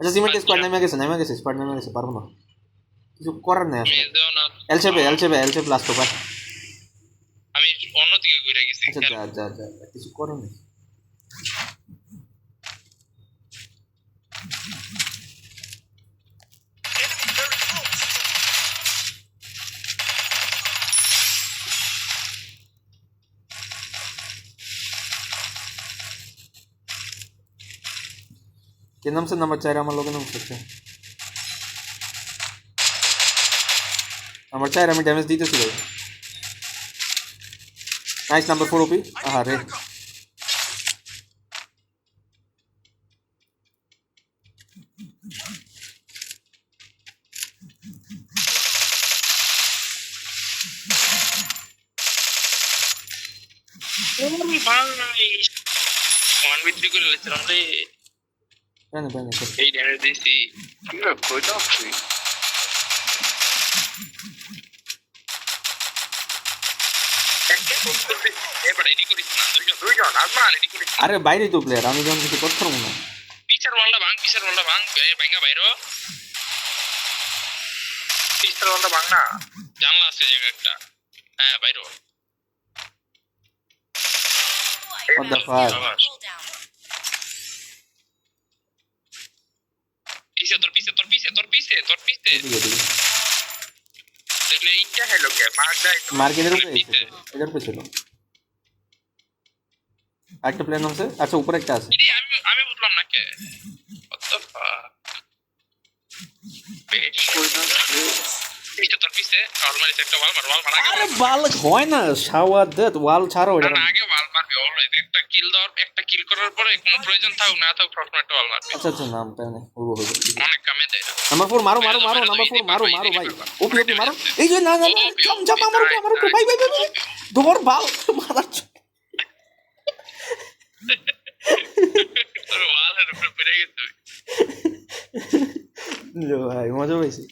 আচ্ছা cement squad নেমে গেছে স্কোয়াড নেমে গেছে, পারবো না, কিছু করার নেই আসলে। এল শেপে লাস্ট ওভার। আমি অন্যদিকে ঘুরে গেছি। আচ্ছা যা কিছু করার নেই। কে নামছে নাম্বার 4 আমার লোকে নামছে। নাম্বার 4 আমি ড্যামেজ দিতেছি ভাই। নাইস নাম্বার 4 ওপি। আরে ওয়ান বিক্রি করে লেছিলাম রে। পানি এই ড্যামেজ দিছি। আরে বাইরে তো প্লেয়ার, আমি যখন কিছু করতে পারবো না। পিচার ওয়ালটা ভাঙ ভাঙা বাইরো। পিচার ওয়ালটা ভাঙ না, জানলা আছে জায়গা একটা। হ্যাঁ বাইরো। What the fuck? তোর পিছে দেখলে ইচ্ছা হলো কে মার্কেটের উপরে এটার উপরে ছিল একটা প্লেয়ার নামছে। আচ্ছা উপরে একটা আছে। আমি বুঝলাম না কে। What the fuck? তোর পিছে অলমারিতে একটা ওয়াল মার আরে বাল হয় না, শাওয়ার দে ওয়াল ছাড়ো এটা। না আগে ওয়াল মারবে অলওয়েজ। একটা কিল করার পরে কোনো প্রয়োজন থাকুক না থাকুক সবসময় একটা ওয়াল মারবে। আচ্ছা নাম তাই না হবো অনেক কামে দেয়। নাম্বার 4 মারো নাম্বার 4 মারো ভাই। ওপি মারো। এই যে না জাম আমার উপরে ভাই দৌড় বাল মারার। তোর ওয়ালের উপরে পড়ে গেছে ভাই মজা পাইছি।